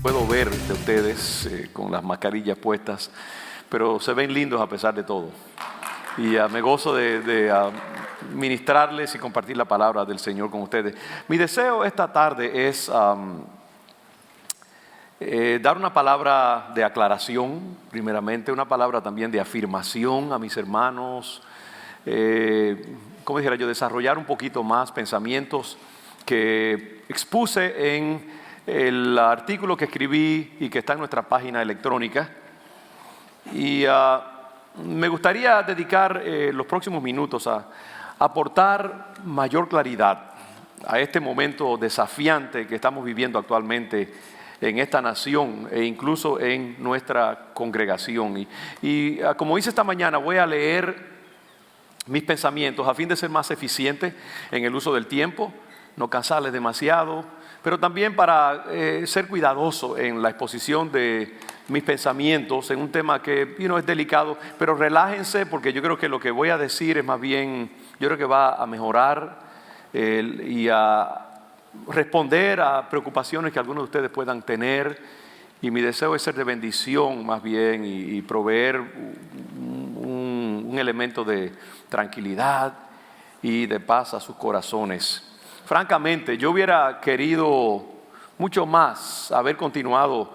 puedo ver de ustedes con las mascarillas puestas, pero se ven lindos a pesar de todo. Y me gozo de ministrarles y compartir la palabra del Señor con ustedes. Mi deseo esta tarde es dar una palabra de aclaración, primeramente, una palabra también de afirmación a mis hermanos. ¿Cómo dijera yo? Desarrollar un poquito más pensamientos que expuse en el artículo que escribí y que está en nuestra página electrónica. Y me gustaría dedicar los próximos minutos a aportar mayor claridad a este momento desafiante que estamos viviendo actualmente en esta nación e incluso en nuestra congregación. Y como hice esta mañana, voy a leer mis pensamientos a fin de ser más eficiente en el uso del tiempo, no cansarles demasiado, pero también para ser cuidadoso en la exposición de mis pensamientos en un tema que es delicado, pero relájense porque yo creo que lo que voy a decir es más bien, yo creo que va a mejorar y a responder a preocupaciones que algunos de ustedes puedan tener, y mi deseo es ser de bendición más bien y proveer un elemento de tranquilidad y de paz a sus corazones. Francamente, yo hubiera querido mucho más haber continuado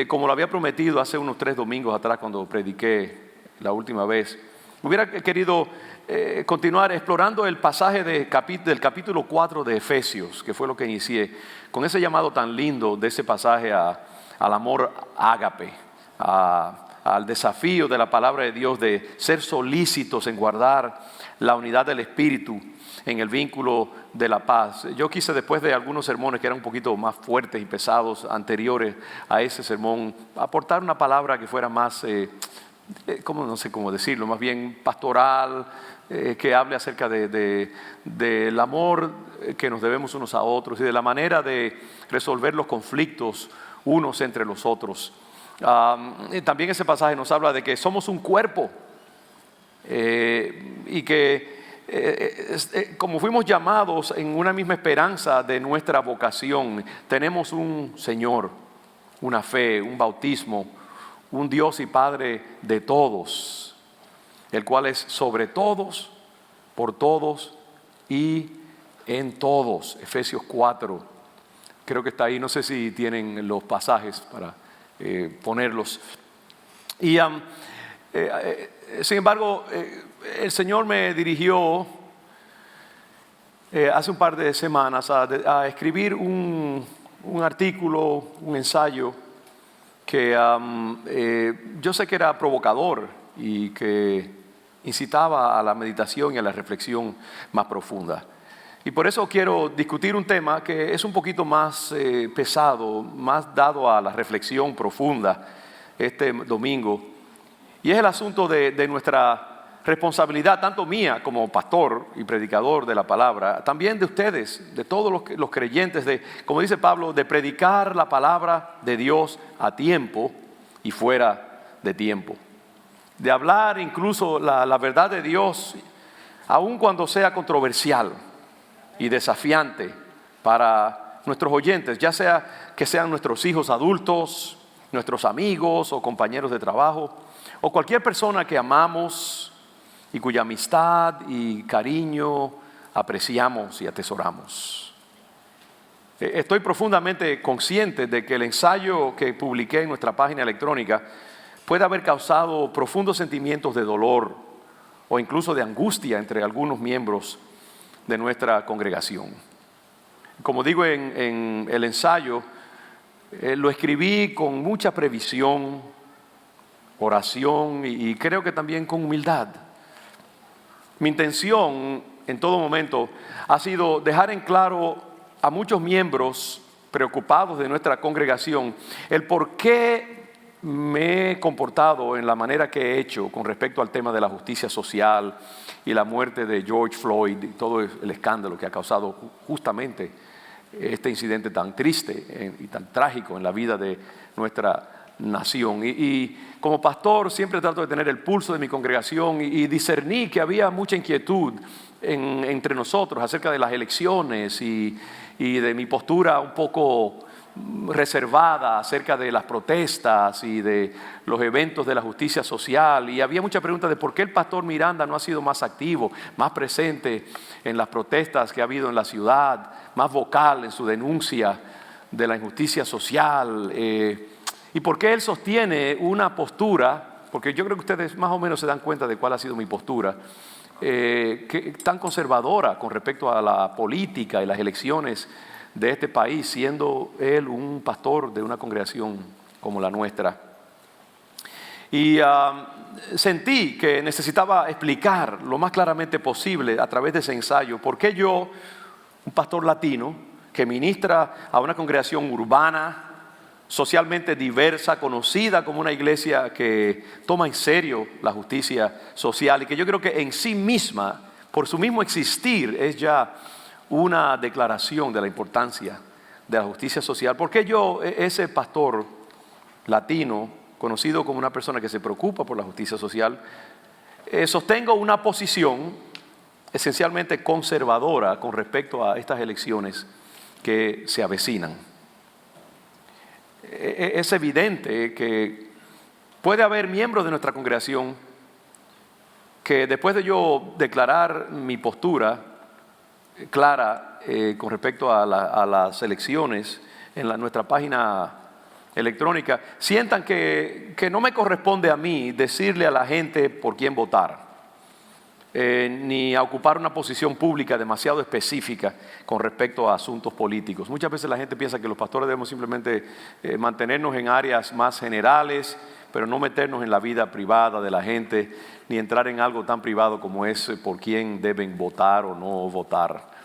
como lo había prometido hace unos 3 domingos atrás cuando prediqué la última vez. Hubiera querido continuar explorando el pasaje del capítulo 4 de Efesios, que fue lo que inicié, con ese llamado tan lindo de ese pasaje al amor ágape, al desafío de la palabra de Dios de ser solícitos en guardar la unidad del Espíritu en el vínculo de la paz. Yo quise, después de algunos sermones que eran un poquito más fuertes y pesados anteriores a ese sermón, aportar una palabra que fuera más, no sé cómo decirlo, más bien pastoral, que hable acerca del amor que nos debemos unos a otros y de la manera de resolver los conflictos unos entre los otros. También ese pasaje nos habla de que somos un cuerpo y que como fuimos llamados en una misma esperanza de nuestra vocación, tenemos un Señor, una fe, un bautismo, un Dios y Padre de todos, el cual es sobre todos, por todos y en todos. Efesios 4, creo que está ahí, no sé si tienen los pasajes para ponerlos. Y sin embargo, el Señor me dirigió hace un par de semanas a escribir un artículo, un ensayo que yo sé que era provocador y que incitaba a la meditación y a la reflexión más profunda. Y por eso quiero discutir un tema que es un poquito más pesado, más dado a la reflexión profunda este domingo. Y es el asunto de nuestra responsabilidad, tanto mía como pastor y predicador de la palabra, también de ustedes, de todos los creyentes, como dice Pablo, de predicar la palabra de Dios a tiempo y fuera de tiempo. De hablar incluso la verdad de Dios, aun cuando sea controversial y desafiante para nuestros oyentes, ya sea que sean nuestros hijos adultos, nuestros amigos o compañeros de trabajo, o cualquier persona que amamos y cuya amistad y cariño apreciamos y atesoramos. Estoy profundamente consciente de que el ensayo que publiqué en nuestra página electrónica puede haber causado profundos sentimientos de dolor o incluso de angustia entre algunos miembros de nuestra congregación. Como digo en el ensayo, lo escribí con mucha previsión, oración y creo que también con humildad. Mi intención en todo momento ha sido dejar en claro a muchos miembros preocupados de nuestra congregación el por qué me he comportado en la manera que he hecho con respecto al tema de la justicia social y la muerte de George Floyd y todo el escándalo que ha causado justamente este incidente tan triste y tan trágico en la vida de nuestra nación. Y como pastor siempre trato de tener el pulso de mi congregación y discerní que había mucha inquietud entre nosotros acerca de las elecciones y de mi postura un poco reservada acerca de las protestas y de los eventos de la justicia social, y había muchas preguntas de por qué el pastor Miranda no ha sido más activo, más presente en las protestas que ha habido en la ciudad, más vocal en su denuncia de la injusticia social, y por qué él sostiene una postura, porque yo creo que ustedes más o menos se dan cuenta de cuál ha sido mi postura, que tan conservadora con respecto a la política y las elecciones de este país, siendo él un pastor de una congregación como la nuestra. Y sentí que necesitaba explicar lo más claramente posible a través de ese ensayo por qué yo, un pastor latino que ministra a una congregación urbana, socialmente diversa, conocida como una iglesia que toma en serio la justicia social, y que yo creo que en sí misma, por su mismo existir, es ya una declaración de la importancia de la justicia social. ¿Por qué yo, ese pastor latino, conocido como una persona que se preocupa por la justicia social, sostengo una posición esencialmente conservadora con respecto a estas elecciones que se avecinan? Es evidente que puede haber miembros de nuestra congregación que, después de yo declarar mi postura clara con respecto a las elecciones en nuestra página electrónica, sientan que no me corresponde a mí decirle a la gente por quién votar, ni a ocupar una posición pública demasiado específica con respecto a asuntos políticos. Muchas veces la gente piensa que los pastores debemos simplemente mantenernos en áreas más generales, pero no meternos en la vida privada de la gente, ni entrar en algo tan privado como es por quién deben votar o no votar.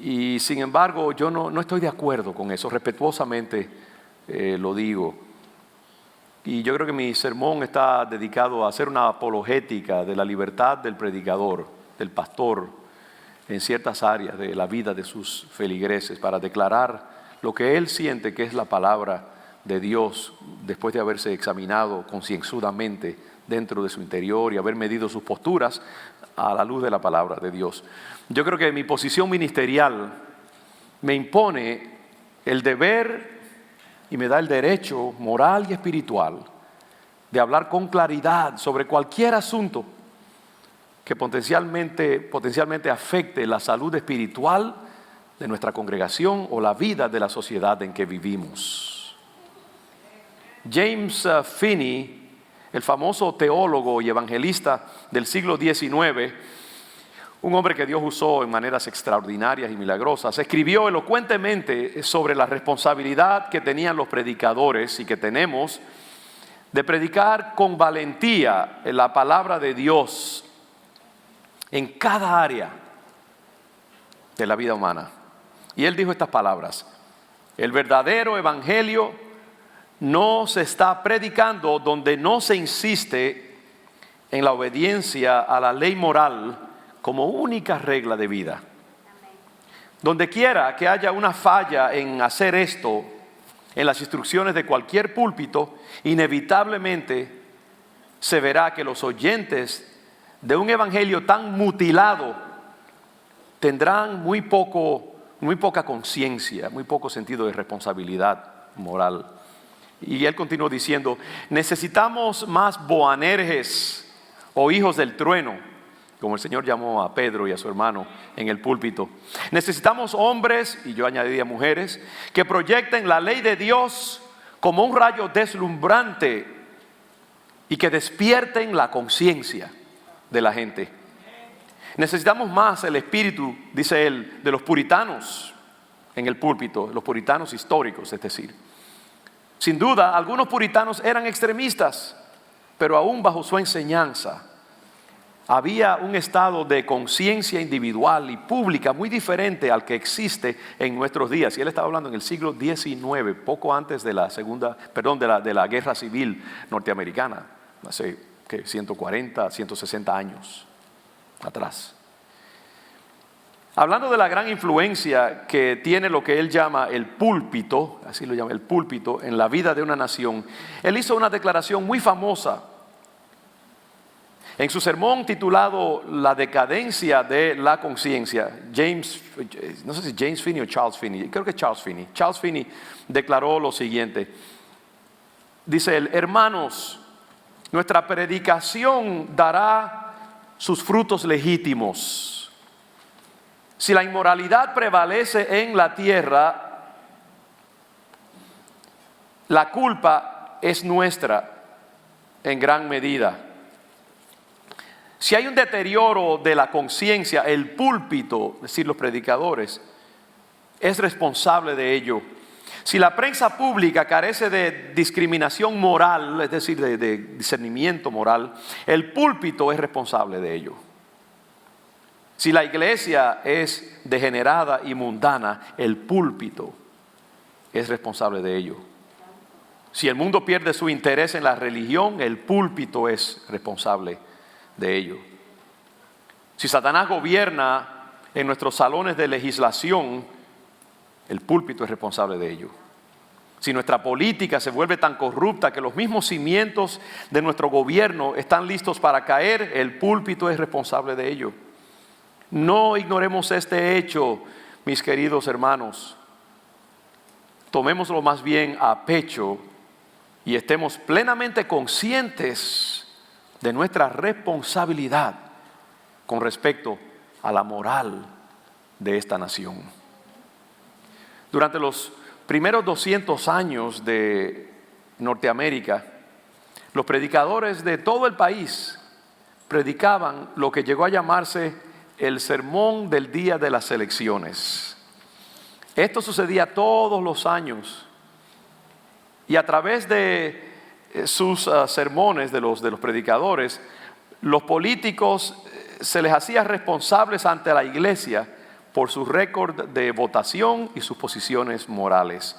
Y sin embargo, yo no estoy de acuerdo con eso, respetuosamente lo digo. Y yo creo que mi sermón está dedicado a hacer una apologética de la libertad del predicador, del pastor, en ciertas áreas de la vida de sus feligreses, para declarar lo que él siente que es la palabra de Dios, después de haberse examinado concienzudamente dentro de su interior y haber medido sus posturas a la luz de la palabra de Dios. Yo creo que mi posición ministerial me impone el deber y me da el derecho moral y espiritual de hablar con claridad sobre cualquier asunto que potencialmente afecte la salud espiritual de nuestra congregación o la vida de la sociedad en que vivimos. James Finney, el famoso teólogo y evangelista del siglo XIX, un hombre que Dios usó en maneras extraordinarias y milagrosas, escribió elocuentemente sobre la responsabilidad que tenían los predicadores y que tenemos de predicar con valentía la palabra de Dios en cada área de la vida humana. Y él dijo estas palabras: el verdadero evangelio no se está predicando donde no se insiste en la obediencia a la ley moral como única regla de vida. Donde quiera que haya una falla en hacer esto, en las instrucciones de cualquier púlpito, inevitablemente se verá que los oyentes de un evangelio tan mutilado tendrán muy poca conciencia, muy poco sentido de responsabilidad moral. Y él continuó diciendo: necesitamos más Boanerges o hijos del trueno, como el Señor llamó a Pedro y a su hermano en el púlpito. Necesitamos hombres, y yo añadiría mujeres, que proyecten la ley de Dios como un rayo deslumbrante y que despierten la conciencia de la gente. Necesitamos más el espíritu, dice él, de los puritanos en el púlpito, los puritanos históricos, es decir. Sin duda, algunos puritanos eran extremistas, pero aún bajo su enseñanza había un estado de conciencia individual y pública muy diferente al que existe en nuestros días. Y él estaba hablando en el siglo XIX, poco antes de de la Guerra Civil norteamericana, hace 140, 160 años atrás. Hablando de la gran influencia que tiene lo que él llama el púlpito, así lo llama el púlpito, en la vida de una nación, él hizo una declaración muy famosa En su sermón titulado La decadencia de la conciencia, no sé si James Finney o Charles Finney, creo que Charles Finney declaró lo siguiente. Dice él: hermanos, nuestra predicación dará sus frutos legítimos. Si la inmoralidad prevalece en la tierra, la culpa es nuestra en gran medida. Si hay un deterioro de la conciencia, el púlpito, es decir, los predicadores, es responsable de ello. Si la prensa pública carece de discriminación moral, es decir, de discernimiento moral, el púlpito es responsable de ello. Si la iglesia es degenerada y mundana, el púlpito es responsable de ello. Si el mundo pierde su interés en la religión, el púlpito es responsable de ello. Si Satanás gobierna en nuestros salones de legislación, el púlpito es responsable de ello. Si nuestra política se vuelve tan corrupta que los mismos cimientos de nuestro gobierno están listos para caer, el púlpito es responsable de ello. No ignoremos este hecho, mis queridos hermanos. Tomémoslo más bien a pecho y estemos plenamente conscientes de nuestra responsabilidad con respecto a la moral de esta nación. Durante los primeros 200 años de Norteamérica, los predicadores de todo el país predicaban lo que llegó a llamarse el sermón del día de las elecciones. Esto sucedía todos los años y a través de sus sermones de los predicadores, los políticos se les hacía responsables ante la iglesia por su récord de votación y sus posiciones morales.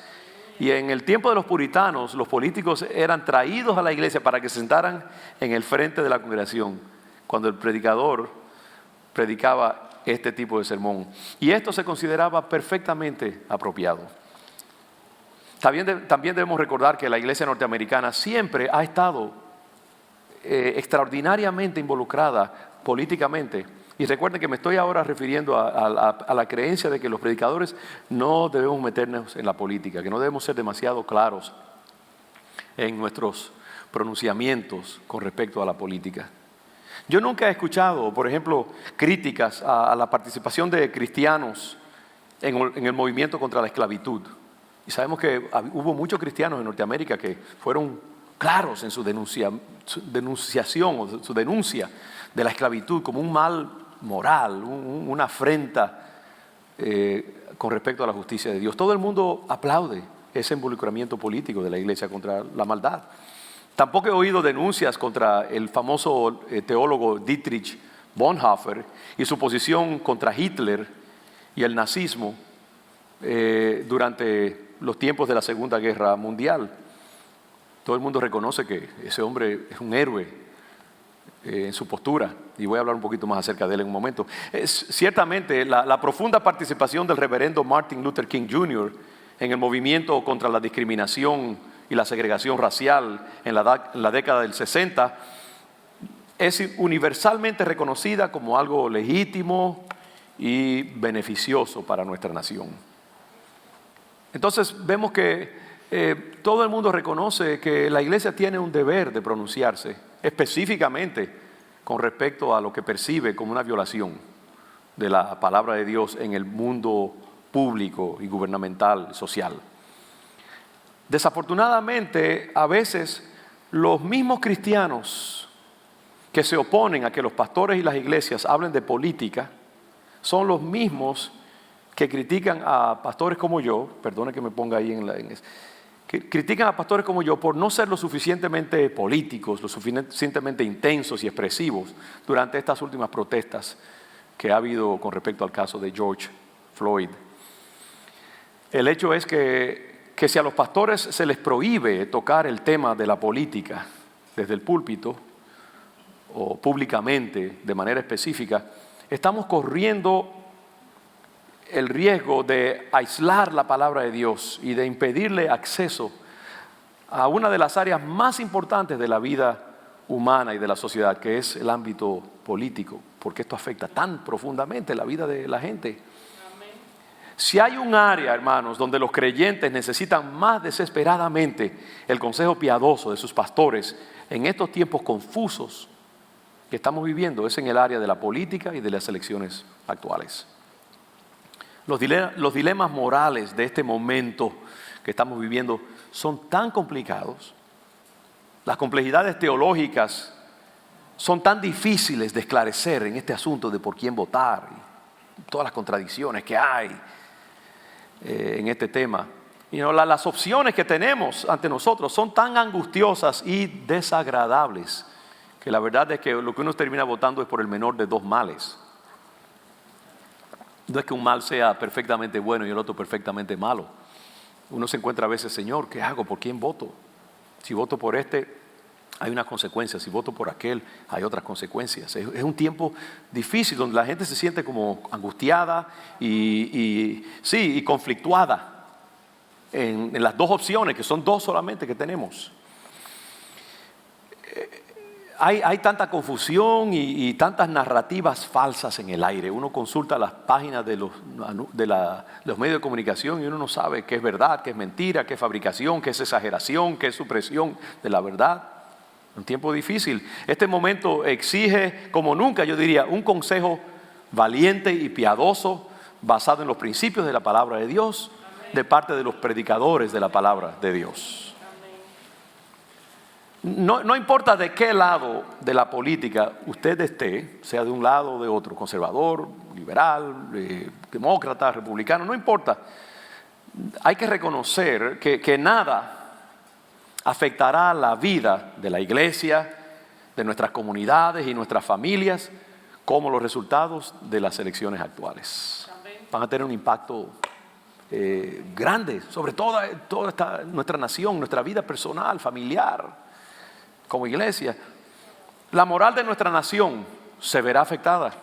Y en el tiempo de los puritanos, los políticos eran traídos a la iglesia para que se sentaran en el frente de la congregación cuando el predicador predicaba este tipo de sermón. Y esto se consideraba perfectamente apropiado. También debemos recordar que la iglesia norteamericana siempre ha estado extraordinariamente involucrada políticamente. Y recuerden que me estoy ahora refiriendo a la creencia de que los predicadores no debemos meternos en la política, que no debemos ser demasiado claros en nuestros pronunciamientos con respecto a la política. Yo nunca he escuchado, por ejemplo, críticas a la participación de cristianos en el movimiento contra la esclavitud. Y sabemos que hubo muchos cristianos en Norteamérica que fueron claros en su denunciación o su denuncia de la esclavitud como un mal moral, una afrenta con respecto a la justicia de Dios. Todo el mundo aplaude ese involucramiento político de la iglesia contra la maldad. Tampoco he oído denuncias contra el famoso teólogo Dietrich Bonhoeffer y su posición contra Hitler y el nazismo durante los tiempos de la Segunda Guerra Mundial. Todo el mundo reconoce que ese hombre es un héroe en su postura, y voy a hablar un poquito más acerca de él en un momento. Ciertamente la profunda participación del reverendo Martin Luther King Jr. en el movimiento contra la discriminación y la segregación racial en la década del 60 es universalmente reconocida como algo legítimo y beneficioso para nuestra nación. Entonces vemos que todo el mundo reconoce que la iglesia tiene un deber de pronunciarse específicamente con respecto a lo que percibe como una violación de la palabra de Dios en el mundo público y gubernamental, social. Desafortunadamente, a veces los mismos cristianos que se oponen a que los pastores y las iglesias hablen de política son los mismos que critican a pastores como yo, perdone que me ponga ahí que critican a pastores como yo por no ser lo suficientemente políticos, lo suficientemente intensos y expresivos durante estas últimas protestas que ha habido con respecto al caso de George Floyd. El hecho es que si a los pastores se les prohíbe tocar el tema de la política desde el púlpito o públicamente de manera específica, estamos corriendo el riesgo de aislar la palabra de Dios y de impedirle acceso a una de las áreas más importantes de la vida humana y de la sociedad, que es el ámbito político, porque esto afecta tan profundamente la vida de la gente. Si hay un área, hermanos, donde los creyentes necesitan más desesperadamente el consejo piadoso de sus pastores en estos tiempos confusos que estamos viviendo, es en el área de la política y de las elecciones actuales. Los dilemas morales de este momento que estamos viviendo son tan complicados. Las complejidades teológicas son tan difíciles de esclarecer en este asunto de por quién votar y todas las contradicciones que hay en este tema. Las opciones que tenemos ante nosotros son tan angustiosas y desagradables que la verdad es que lo que uno termina votando es por el menor de dos males. No es que un mal sea perfectamente bueno y el otro perfectamente malo. Uno se encuentra a veces, Señor, ¿qué hago? ¿Por quién voto? Si voto por este, hay unas consecuencias. Si voto por aquel, hay otras consecuencias. Es un tiempo difícil donde la gente se siente como angustiada y conflictuada en las dos opciones, que son dos solamente que tenemos. Hay tanta confusión y tantas narrativas falsas en el aire. Uno consulta las páginas de los medios de comunicación y uno no sabe qué es verdad, qué es mentira, qué es fabricación, qué es exageración, qué es supresión de la verdad. Un tiempo difícil. Este momento exige, como nunca, yo diría, un consejo valiente y piadoso basado en los principios de la palabra de Dios, de parte de los predicadores de la palabra de Dios. No importa de qué lado de la política usted esté, sea de un lado o de otro, conservador, liberal, demócrata, republicano, no importa. Hay que reconocer que nada afectará la vida de la iglesia, de nuestras comunidades y nuestras familias como los resultados de las elecciones actuales. Van a tener un impacto grande sobre toda nuestra nación, nuestra vida personal, familiar. Como iglesia, la moral de nuestra nación se verá afectada.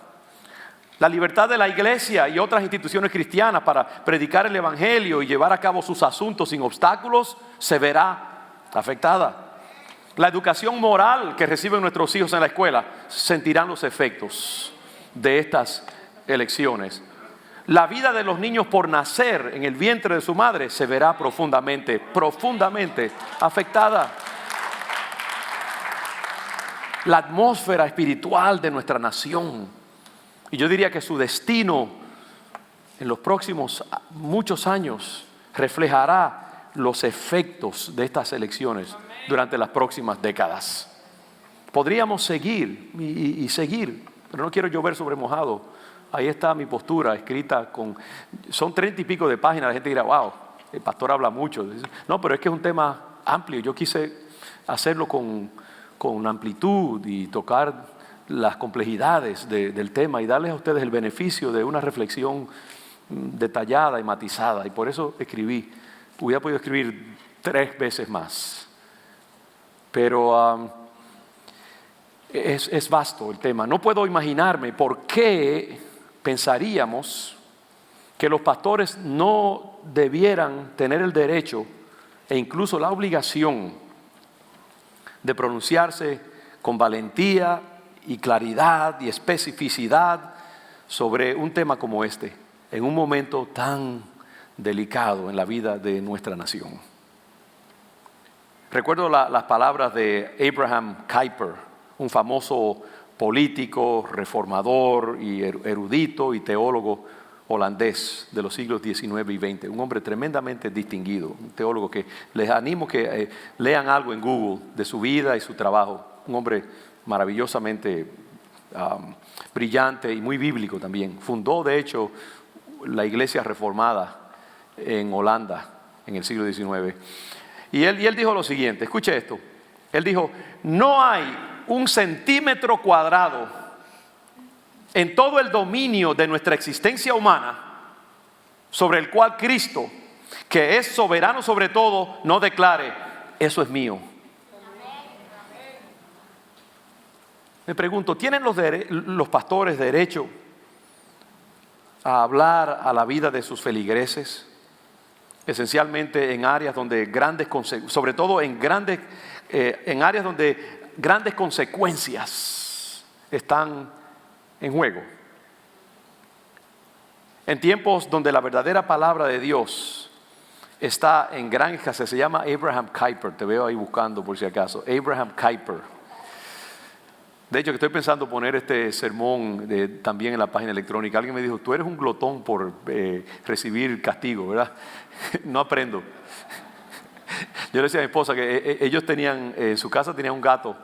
La libertad de la iglesia y otras instituciones cristianas para predicar el evangelio y llevar a cabo sus asuntos sin obstáculos se verá afectada. La educación moral que reciben nuestros hijos en la escuela sentirán los efectos de estas elecciones. La vida de los niños por nacer en el vientre de su madre se verá profundamente afectada. La atmósfera espiritual de nuestra nación, y yo diría que su destino en los próximos muchos años reflejará los efectos de estas elecciones durante las próximas décadas. Podríamos seguir y seguir, pero no quiero llover sobre mojado. Ahí está mi postura escrita son 30 y pico de páginas. La gente dirá, wow, el pastor habla mucho. No, pero es que es un tema amplio. Yo quise hacerlo con amplitud y tocar las complejidades del tema y darles a ustedes el beneficio de una reflexión detallada y matizada. Y por eso escribí. Hubiera podido escribir 3 veces más. Pero es vasto el tema. No puedo imaginarme por qué pensaríamos que los pastores no debieran tener el derecho e incluso la obligación de pronunciarse con valentía y claridad y especificidad sobre un tema como este, en un momento tan delicado en la vida de nuestra nación. Recuerdo las palabras de Abraham Kuyper, un famoso político, reformador y erudito y teólogo holandés de los siglos XIX y XX, un hombre tremendamente distinguido, un teólogo que les animo que lean algo en Google de su vida y su trabajo, un hombre maravillosamente brillante y muy bíblico también. Fundó de hecho la iglesia reformada en Holanda en el siglo XIX. Y él dijo lo siguiente, escuche esto, él dijo, no hay 1 centímetro cuadrado en todo el dominio de nuestra existencia humana sobre el cual Cristo, que es soberano sobre todo, no declare, eso es mío. Me pregunto, ¿tienen los pastores derecho a hablar a la vida de sus feligreses? Esencialmente en áreas donde sobre todo en áreas donde grandes consecuencias están en juego. En tiempos donde la verdadera palabra de Dios está en gran escasez. Se llama Abraham Kuyper, te veo ahí buscando por si acaso. Abraham Kuyper. De hecho, que estoy pensando poner este sermón también en la página electrónica. Alguien me dijo, tú eres un glotón por recibir castigo, ¿verdad? No aprendo. Yo le decía a mi esposa que ellos tenían, en su casa tenían un gato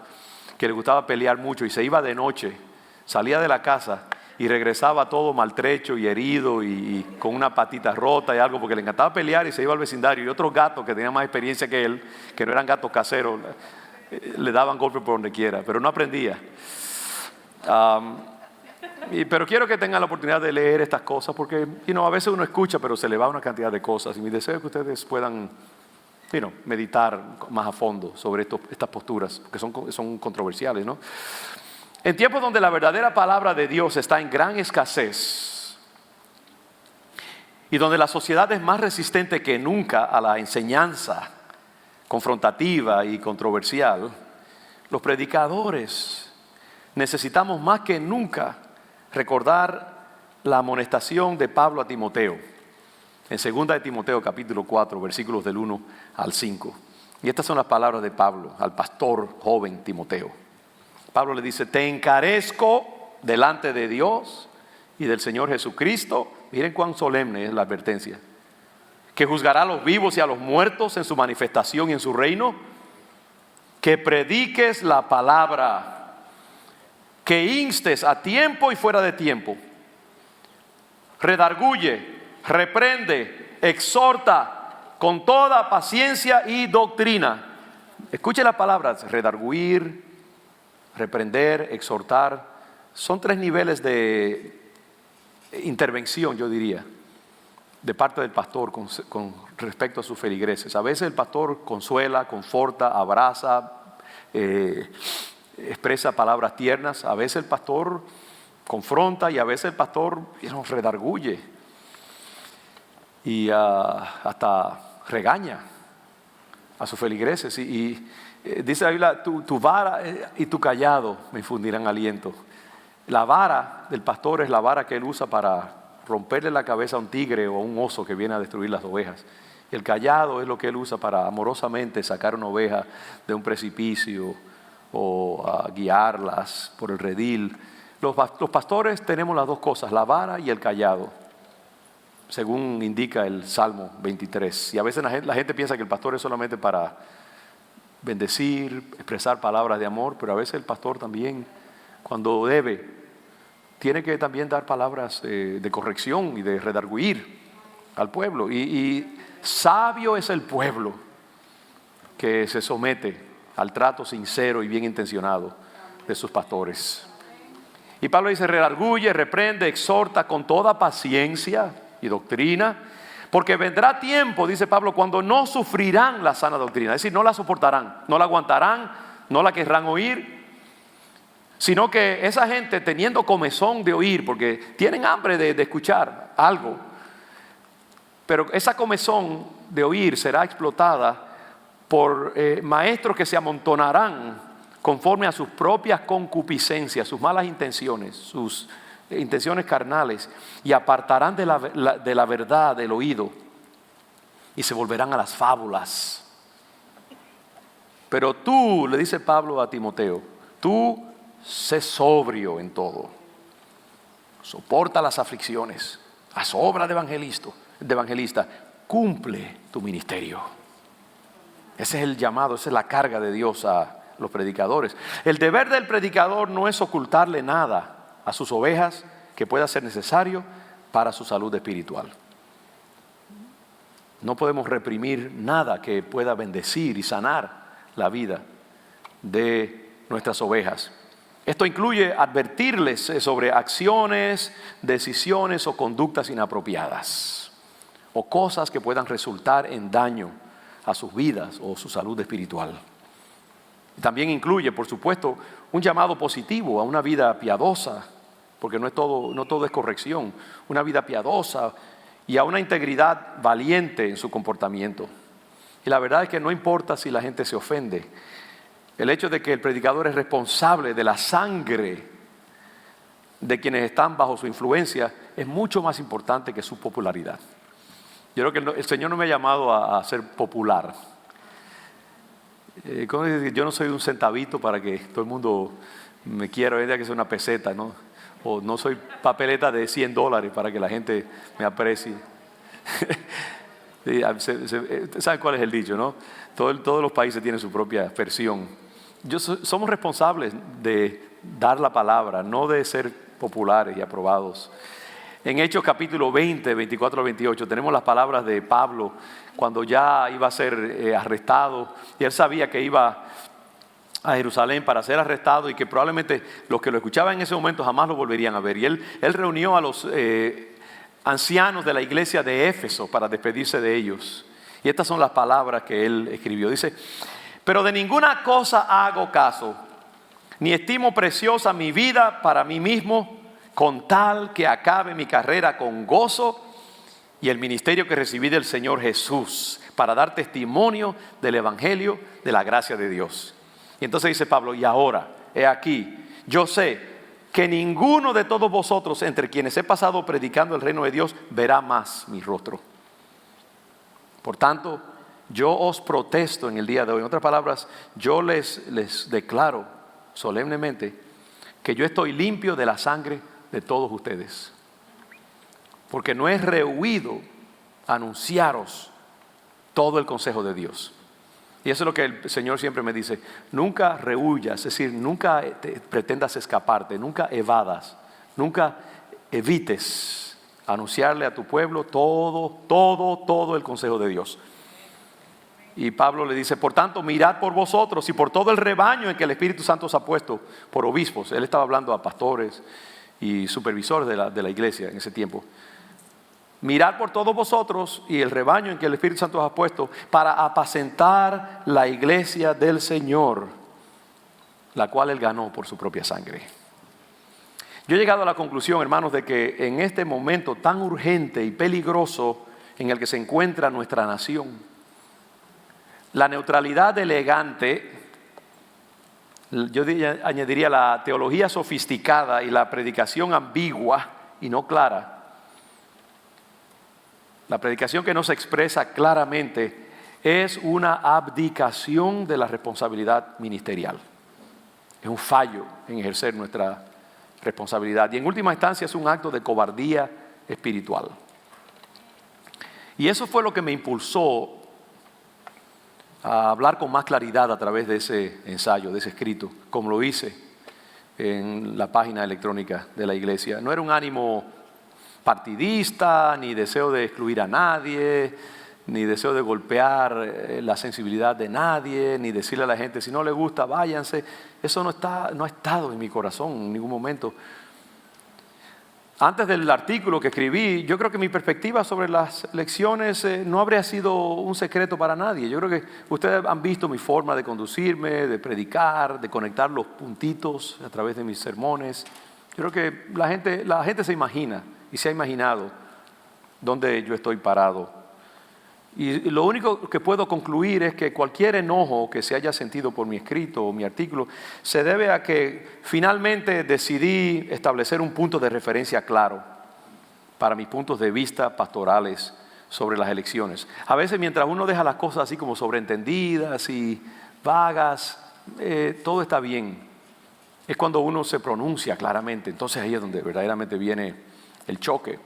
que le gustaba pelear mucho y se iba de noche, salía de la casa y regresaba todo maltrecho y herido y con una patita rota y algo, porque le encantaba pelear y se iba al vecindario. Y otros gatos que tenían más experiencia que él, que no eran gatos caseros, le daban golpes por donde quiera, pero no aprendía. Pero quiero que tengan la oportunidad de leer estas cosas, porque a veces uno escucha, pero se le va una cantidad de cosas. Y mi deseo es que ustedes puedan meditar más a fondo sobre estas posturas, que son controversiales, ¿no? En tiempos donde la verdadera palabra de Dios está en gran escasez y donde la sociedad es más resistente que nunca a la enseñanza confrontativa y controversial, los predicadores necesitamos más que nunca recordar la amonestación de Pablo a Timoteo en 2 de Timoteo capítulo 4 versículos del 1 al 5. Y estas son las palabras de Pablo al pastor joven Timoteo. Pablo le dice: te encarezco delante de Dios y del Señor Jesucristo. Miren cuán solemne es la advertencia, que juzgará a los vivos y a los muertos en su manifestación y en su reino, que prediques la palabra, que instes a tiempo y fuera de tiempo, redarguye, reprende, exhorta con toda paciencia y doctrina. Escuche las palabras: redarguir, reprender, exhortar. Son 3 niveles de intervención, yo diría, de parte del pastor con respecto a sus feligreses. A veces el pastor consuela, conforta, abraza, expresa palabras tiernas. A veces el pastor confronta y a veces el pastor redarguye y hasta regaña a sus feligreses. Y dice la Biblia: tu vara y tu callado me infundirán aliento. La vara del pastor es la vara que él usa para romperle la cabeza a un tigre o a un oso que viene a destruir las ovejas. El callado es lo que él usa para amorosamente sacar una oveja de un precipicio o guiarlas por el redil. Los pastores tenemos las dos cosas, la vara y el callado, según indica el Salmo 23. Y a veces la gente piensa que el pastor es solamente para bendecir, expresar palabras de amor, pero a veces el pastor también, cuando debe, tiene que también dar palabras de corrección y de redarguir al pueblo. Y sabio es el pueblo que se somete al trato sincero y bien intencionado de sus pastores. Y Pablo dice: redarguye, reprende, exhorta con toda paciencia y doctrina, porque vendrá tiempo, dice Pablo, cuando no sufrirán la sana doctrina. Es decir, no la soportarán, no la aguantarán, no la querrán oír, sino que esa gente, teniendo comezón de oír, porque tienen hambre de escuchar algo, pero esa comezón de oír será explotada por maestros que se amontonarán conforme a sus propias concupiscencias, sus malas intenciones, sus intenciones carnales, y apartarán de la verdad del oído y se volverán a las fábulas. Pero tú, le dice Pablo a Timoteo, tú sé sobrio en todo, soporta las aflicciones, haz obra de evangelista, cumple tu ministerio. Ese es el llamado, esa es la carga de Dios a los predicadores. El deber del predicador no es ocultarle nada a sus ovejas que pueda ser necesario para su salud espiritual. No podemos reprimir nada que pueda bendecir y sanar la vida de nuestras ovejas. Esto incluye advertirles sobre acciones, decisiones o conductas inapropiadas, o cosas que puedan resultar en daño a sus vidas o su salud espiritual. También incluye, por supuesto, un llamado positivo a una vida piadosa, porque no todo es corrección, una vida piadosa y a una integridad valiente en su comportamiento. Y la verdad es que no importa si la gente se ofende, El hecho de que el predicador es responsable de la sangre de quienes están bajo su influencia es mucho más importante que su popularidad. Yo creo que el Señor no me ha llamado a ser popular. ¿Cómo decir? Yo no soy un centavito para que todo el mundo me quiera, hoy en día que soy una peseta, ¿no? O no soy papeleta de $100 para que la gente me aprecie. ¿Saben cuál es el dicho, no? Todos los países tienen su propia versión. Somos responsables de dar la palabra, no de ser populares y aprobados. En Hechos capítulo 20, 24 al 28, tenemos las palabras de Pablo cuando ya iba a ser arrestado. Y él sabía que iba a Jerusalén para ser arrestado y que probablemente los que lo escuchaban en ese momento jamás lo volverían a ver. Y él reunió a los ancianos de la iglesia de Éfeso para despedirse de ellos. Y estas son las palabras que él escribió. Dice: pero de ninguna cosa hago caso, ni estimo preciosa mi vida para mí mismo, con tal que acabe mi carrera con gozo y el ministerio que recibí del Señor Jesús, para dar testimonio del evangelio de la gracia de Dios. Y entonces dice Pablo: y ahora, he aquí, yo sé que ninguno de todos vosotros, entre quienes he pasado predicando el reino de Dios, verá más mi rostro. Por tanto, yo os protesto en el día de hoy. En otras palabras, yo les declaro solemnemente que yo estoy limpio de la sangre de todos ustedes, porque no he rehuido anunciaros todo el consejo de Dios. Y eso es lo que el Señor siempre me dice: nunca rehuyas, es decir, nunca pretendas escaparte, nunca evadas, nunca evites anunciarle a tu pueblo todo el consejo de Dios. Y Pablo le dice: por tanto, mirad por vosotros y por todo el rebaño en que el Espíritu Santo os ha puesto por obispos. Él estaba hablando a pastores y supervisores de la iglesia en ese tiempo. Mirad por todos vosotros y el rebaño en que el Espíritu Santo os ha puesto, para apacentar la iglesia del Señor, la cual Él ganó por su propia sangre. Yo he llegado a la conclusión, hermanos, de que en este momento tan urgente y peligroso en el que se encuentra nuestra nación, la neutralidad elegante, yo añadiría la teología sofisticada y la predicación ambigua y no clara, la predicación que no se expresa claramente, es una abdicación de la responsabilidad ministerial. Es un fallo en ejercer nuestra responsabilidad y en última instancia es un acto de cobardía espiritual. Y eso fue lo que me impulsó a hablar con más claridad a través de ese ensayo, de ese escrito, como lo hice en la página electrónica de la iglesia. No era un ánimo partidista, ni deseo de excluir a nadie, ni deseo de golpear la sensibilidad de nadie, ni decirle a la gente: si no le gusta, váyanse. Eso no ha estado en mi corazón en ningún momento. Antes del artículo que escribí, yo creo que mi perspectiva sobre las elecciones no habría sido un secreto para nadie. Yo creo que ustedes han visto mi forma de conducirme, de predicar, de conectar los puntitos a través de mis sermones. Yo creo que la gente se imagina y se ha imaginado dónde yo estoy parado. Y lo único que puedo concluir es que cualquier enojo que se haya sentido por mi escrito o mi artículo se debe a que finalmente decidí establecer un punto de referencia claro para mis puntos de vista pastorales sobre las elecciones. A veces, mientras uno deja las cosas así como sobreentendidas y vagas, todo está bien. Es cuando uno se pronuncia claramente, entonces ahí es donde verdaderamente viene el choque.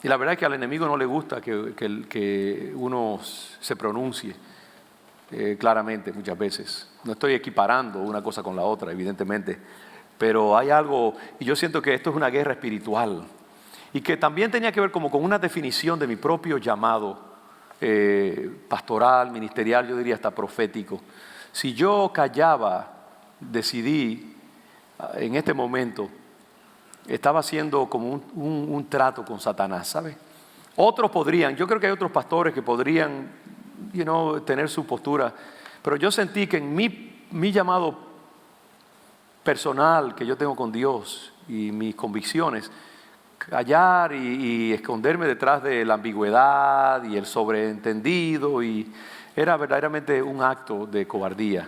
Y la verdad es que al enemigo no le gusta que uno se pronuncie claramente muchas veces. No estoy equiparando una cosa con la otra, evidentemente, pero hay algo, y yo siento que esto es una guerra espiritual, y que también tenía que ver como con una definición de mi propio llamado pastoral, ministerial, yo diría hasta profético. Si yo callaba, decidí en este momento, estaba haciendo como un trato con Satanás, ¿sabe? Otros podrían, yo creo que hay otros pastores que podrían, tener su postura, pero yo sentí que en mi llamado personal que yo tengo con Dios y mis convicciones, callar y esconderme detrás de la ambigüedad y el sobreentendido, y era verdaderamente un acto de cobardía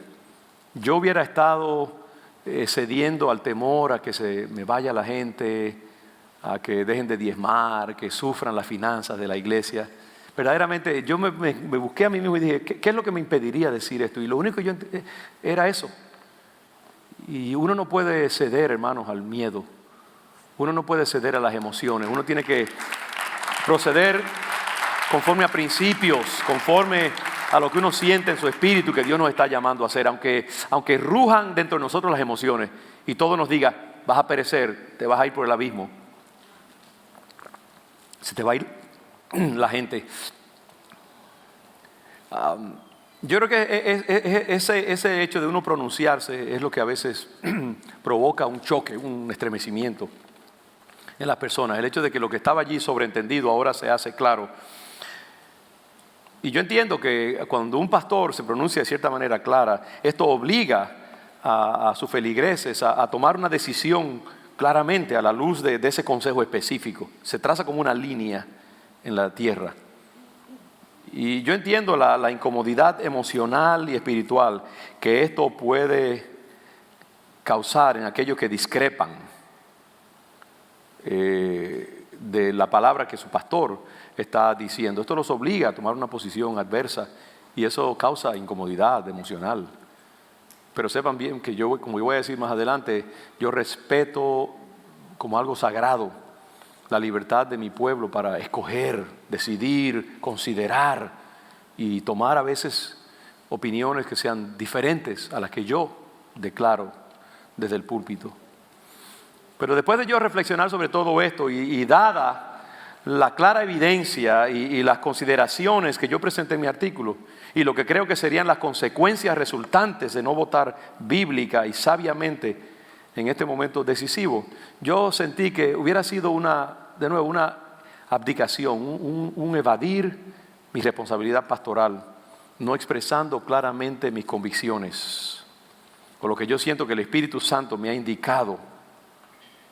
yo hubiera estado cediendo al temor a que se me vaya la gente, a que dejen de diezmar, que sufran las finanzas de la iglesia. Verdaderamente yo me busqué a mí mismo y dije, ¿qué es lo que me impediría decir esto? Y lo único que yo era eso. Y uno no puede ceder, hermanos, al miedo. Uno no puede ceder a las emociones. Uno tiene que proceder conforme a principios, conforme a lo que uno siente en su espíritu que Dios nos está llamando a hacer. Aunque rujan dentro de nosotros las emociones y todo nos diga, vas a perecer, te vas a ir por el abismo. Se te va a ir la gente. Yo creo que ese hecho de uno pronunciarse es lo que a veces provoca un choque, un estremecimiento en las personas. El hecho de que lo que estaba allí sobreentendido ahora se hace claro. Y yo entiendo que cuando un pastor se pronuncia de cierta manera clara, esto obliga a sus feligreses a tomar una decisión claramente a la luz de ese consejo específico. Se traza como una línea en la tierra. Y yo entiendo la incomodidad emocional y espiritual que esto puede causar en aquellos que discrepan de la palabra que su pastor está diciendo. Esto los obliga a tomar una posición adversa y eso causa incomodidad emocional. Pero sepan bien que yo, como voy a decir más adelante, yo respeto como algo sagrado la libertad de mi pueblo para escoger, decidir, considerar y tomar a veces opiniones que sean diferentes a las que yo declaro desde el púlpito. Pero después de yo reflexionar sobre todo esto y dada la clara evidencia y las consideraciones que yo presenté en mi artículo y lo que creo que serían las consecuencias resultantes de no votar bíblica y sabiamente en este momento decisivo, yo sentí que hubiera sido una abdicación, un evadir mi responsabilidad pastoral, no expresando claramente mis convicciones, o lo que yo siento que el Espíritu Santo me ha indicado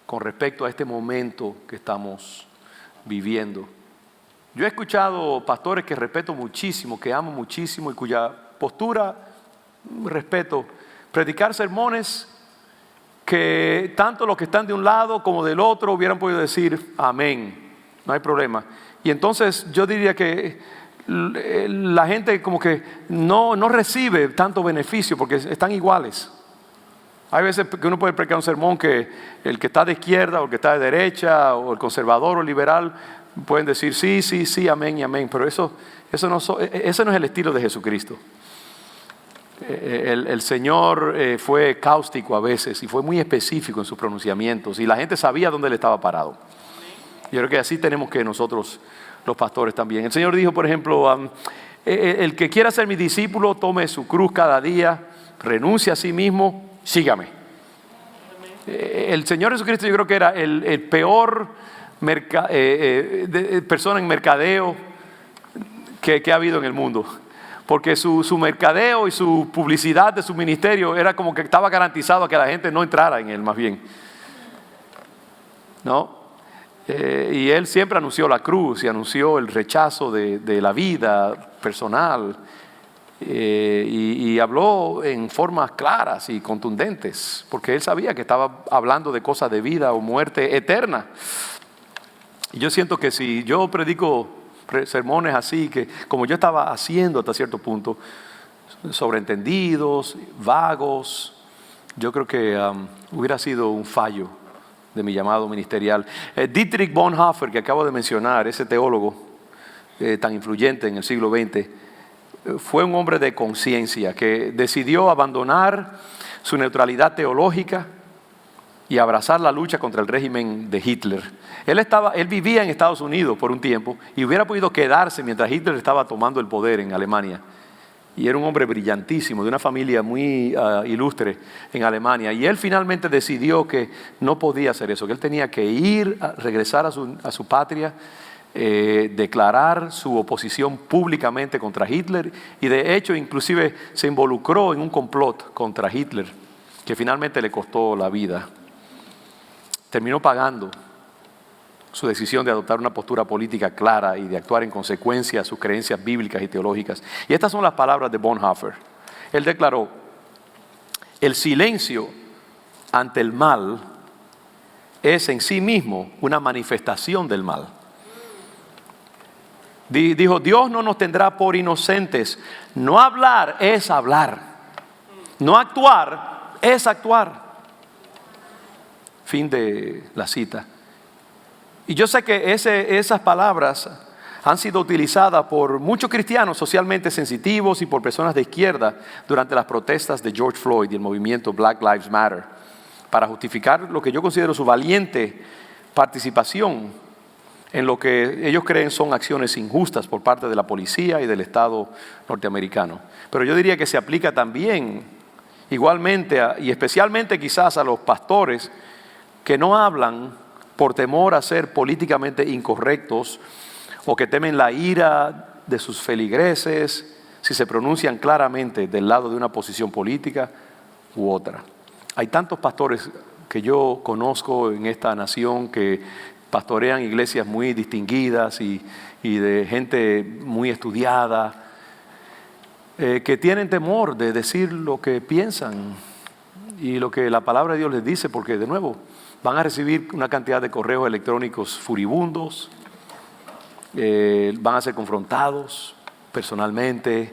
con respecto a este momento que estamos viviendo. Yo he escuchado pastores que respeto muchísimo, que amo muchísimo y cuya postura respeto, predicar sermones que tanto los que están de un lado como del otro hubieran podido decir amén, no hay problema. Y entonces yo diría que la gente como que no recibe tanto beneficio porque están iguales. Hay veces que uno puede predicar un sermón que el que está de izquierda o el que está de derecha o el conservador o el liberal pueden decir sí, amén y amén, pero ese no es el estilo de Jesucristo. El Señor fue cáustico a veces y fue muy específico en sus pronunciamientos y la gente sabía dónde él estaba parado. Yo creo que así tenemos que nosotros los pastores también. El Señor dijo, por ejemplo, el que quiera ser mi discípulo, tome su cruz cada día, renuncie a sí mismo, sígame. El Señor Jesucristo yo creo que era el peor persona en mercadeo que ha habido en el mundo. Porque su mercadeo y su publicidad de su ministerio era como que estaba garantizado a que la gente no entrara en él, más bien. ¿No? Y él siempre anunció la cruz y anunció el rechazo de la vida personal. Y habló en formas claras y contundentes, porque él sabía que estaba hablando de cosas de vida o muerte eterna. Y yo siento que si yo predico sermones así, que como yo estaba haciendo hasta cierto punto, sobreentendidos, vagos, yo creo que hubiera sido un fallo de mi llamado ministerial. Dietrich Bonhoeffer, que acabo de mencionar, ese teólogo tan influyente en el siglo XX, fue un hombre de conciencia que decidió abandonar su neutralidad teológica y abrazar la lucha contra el régimen de Hitler. Él vivía en Estados Unidos por un tiempo y hubiera podido quedarse mientras Hitler estaba tomando el poder en Alemania. Y era un hombre brillantísimo, de una familia muy ilustre en Alemania. Y él finalmente decidió que no podía hacer eso, que él tenía que regresar a su patria, declarar su oposición públicamente contra Hitler. Y de hecho, inclusive se involucró en un complot contra Hitler, que finalmente le costó la vida. Terminó pagando su decisión de adoptar una postura política clara y de actuar en consecuencia a sus creencias bíblicas y teológicas. Y estas son las palabras de Bonhoeffer. Él declaró: El silencio ante el mal es en sí mismo una manifestación del mal. Dijo, Dios no nos tendrá por inocentes. No hablar es hablar. No actuar es actuar. Fin de la cita. Y yo sé que esas palabras han sido utilizadas por muchos cristianos socialmente sensitivos y por personas de izquierda durante las protestas de George Floyd y el movimiento Black Lives Matter, para justificar lo que yo considero su valiente participación en lo que ellos creen son acciones injustas por parte de la policía y del Estado norteamericano. Pero yo diría que se aplica también igualmente y especialmente quizás a los pastores que no hablan por temor a ser políticamente incorrectos o que temen la ira de sus feligreses si se pronuncian claramente del lado de una posición política u otra. Hay tantos pastores que yo conozco en esta nación que pastorean iglesias muy distinguidas y de gente muy estudiada, que tienen temor de decir lo que piensan y lo que la palabra de Dios les dice, porque de nuevo van a recibir una cantidad de correos electrónicos furibundos, van a ser confrontados personalmente,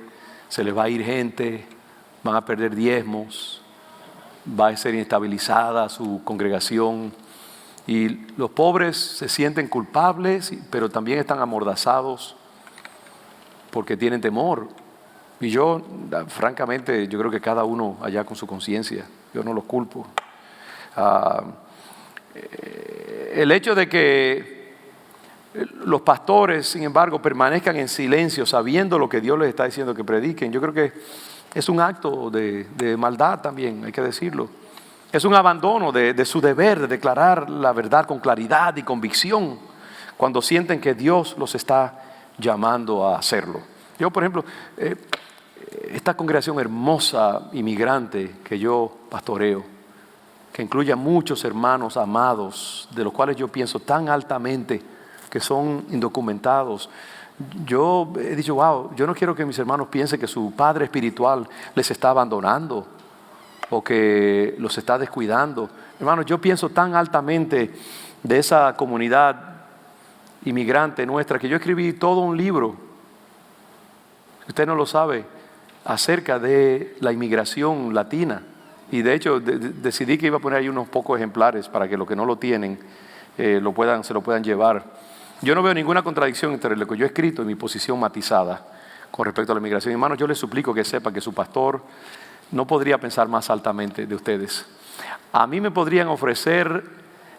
se les va a ir gente, van a perder diezmos, va a ser inestabilizada su congregación y los pobres se sienten culpables, pero también están amordazados porque tienen temor. Y yo, francamente, yo creo que cada uno allá con su conciencia, yo no los culpo. El hecho de que los pastores, sin embargo, permanezcan en silencio sabiendo lo que Dios les está diciendo que prediquen, yo creo que es un acto de maldad también, hay que decirlo. Es un abandono de su deber de declarar la verdad con claridad y convicción cuando sienten que Dios los está llamando a hacerlo. Yo, por ejemplo, esta congregación hermosa inmigrante que yo pastoreo, que incluye a muchos hermanos amados, de los cuales yo pienso tan altamente que son indocumentados. Yo he dicho, wow, yo no quiero que mis hermanos piensen que su padre espiritual les está abandonando o que los está descuidando. Hermanos, yo pienso tan altamente de esa comunidad inmigrante nuestra que yo escribí todo un libro, usted no lo sabe, acerca de la inmigración latina. Y de hecho decidí que iba a poner ahí unos pocos ejemplares para que los que no lo tienen se lo puedan llevar. Yo no veo ninguna contradicción entre lo que yo he escrito y mi posición matizada con respecto a la inmigración. Hermanos, yo les suplico que sepa que su pastor no podría pensar más altamente de ustedes. A mí me podrían ofrecer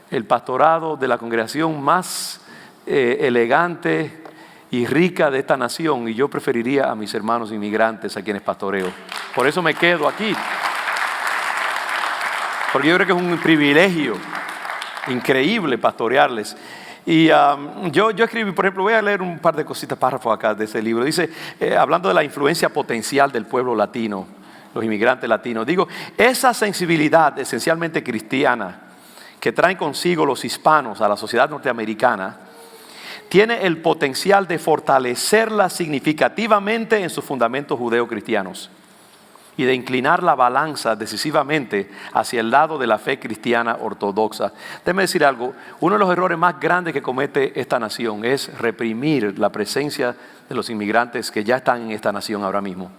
el pastorado de la congregación más elegante y rica de esta nación y yo preferiría a mis hermanos inmigrantes a quienes pastoreo. Por eso me quedo aquí. Porque yo creo que es un privilegio increíble pastorearles. Y yo escribí, por ejemplo, voy a leer un par de cositas, párrafos acá de ese libro. Dice, hablando de la influencia potencial del pueblo latino, los inmigrantes latinos. Digo, esa sensibilidad esencialmente cristiana que traen consigo los hispanos a la sociedad norteamericana tiene el potencial de fortalecerla significativamente en sus fundamentos judeo-cristianos y de inclinar la balanza decisivamente hacia el lado de la fe cristiana ortodoxa. Déjeme decir algo, uno de los errores más grandes que comete esta nación es reprimir la presencia de los inmigrantes que ya están en esta nación ahora mismo,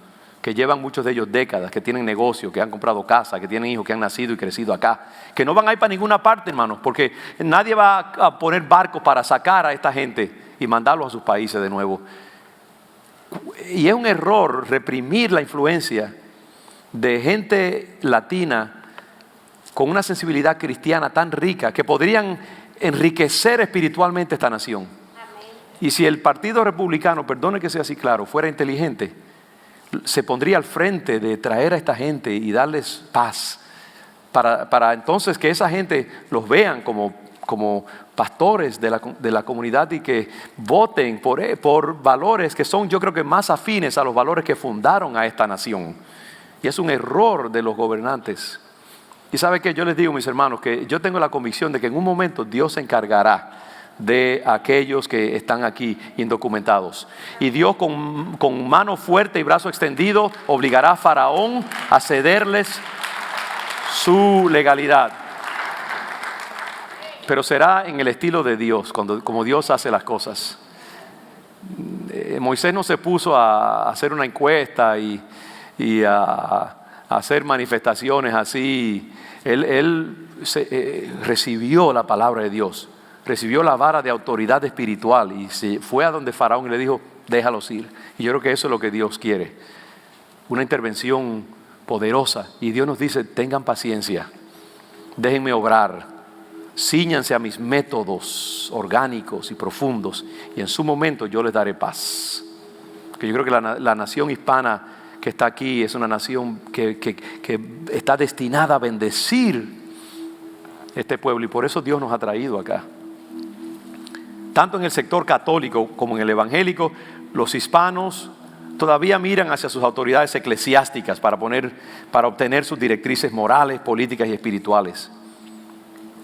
que llevan muchos de ellos décadas, que tienen negocio, que han comprado casa, que tienen hijos que han nacido y crecido acá, que no van a ir para ninguna parte, hermanos, porque nadie va a poner barcos para sacar a esta gente y mandarlos a sus países de nuevo. Y es un error reprimir la influencia de gente latina con una sensibilidad cristiana tan rica que podrían enriquecer espiritualmente esta nación. Amén. Y si el Partido Republicano, perdone que sea así claro, fuera inteligente, se pondría al frente de traer a esta gente y darles paz para entonces que esa gente los vean como pastores de la comunidad y que voten por valores que son, yo creo que más afines a los valores que fundaron a esta nación. Y es un error de los gobernantes. Y ¿sabe qué? Yo les digo, mis hermanos, que yo tengo la convicción de que en un momento Dios se encargará de aquellos que están aquí indocumentados. Y Dios con mano fuerte y brazo extendido obligará a Faraón a cederles su legalidad. Pero será en el estilo de Dios, como Dios hace las cosas. Moisés no se puso a hacer una encuesta y a hacer manifestaciones así. Él recibió la palabra de Dios, recibió la vara de autoridad espiritual y se fue a donde Faraón y le dijo, déjalos ir. Y yo creo que eso es lo que Dios quiere, una intervención poderosa. Y Dios nos dice, tengan paciencia, déjenme obrar, cíñanse a mis métodos orgánicos y profundos y en su momento yo les daré paz. Que yo creo que la nación hispana que está aquí es una nación que está destinada a bendecir este pueblo, y por eso Dios nos ha traído acá. Tanto en el sector católico como en el evangélico, los hispanos todavía miran hacia sus autoridades eclesiásticas para obtener sus directrices morales, políticas y espirituales.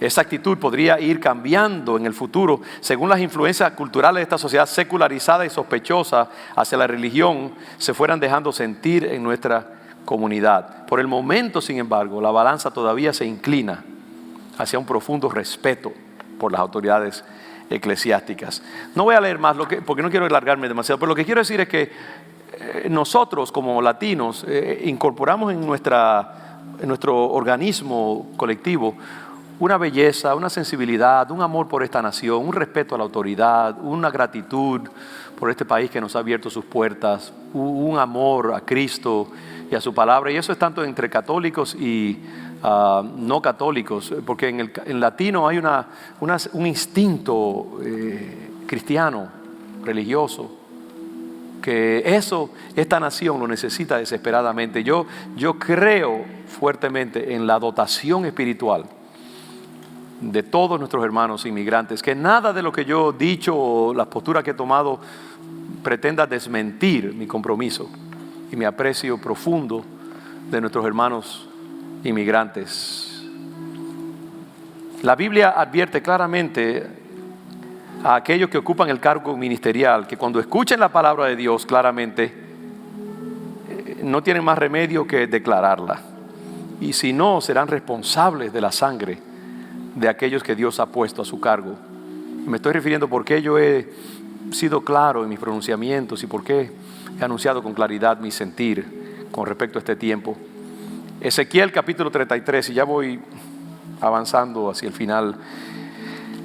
Esa actitud podría ir cambiando en el futuro según las influencias culturales de esta sociedad secularizada y sospechosa hacia la religión se fueran dejando sentir en nuestra comunidad. Por el momento, sin embargo, la balanza todavía se inclina hacia un profundo respeto por las autoridades eclesiásticas. No voy a leer más porque no quiero alargarme demasiado, pero lo que quiero decir es que nosotros como latinos incorporamos en nuestro organismo colectivo una belleza, una sensibilidad, un amor por esta nación, un respeto a la autoridad, una gratitud por este país que nos ha abierto sus puertas, un amor a Cristo y a su palabra. Y eso es tanto entre católicos y no católicos, porque en latino hay un instinto cristiano, religioso, que esta nación lo necesita desesperadamente. Yo creo fuertemente en la dotación espiritual de todos nuestros hermanos inmigrantes, que nada de lo que yo he dicho o las posturas que he tomado pretenda desmentir mi compromiso y mi aprecio profundo de nuestros hermanos inmigrantes. La Biblia advierte claramente a aquellos que ocupan el cargo ministerial que cuando escuchen la palabra de Dios claramente no tienen más remedio que declararla, y si no serán responsables de la sangre de aquellos que Dios ha puesto a su cargo. Me estoy refiriendo por qué yo he sido claro en mis pronunciamientos y por qué he anunciado con claridad mi sentir con respecto a este tiempo. Ezequiel capítulo 33, y ya voy avanzando hacia el final.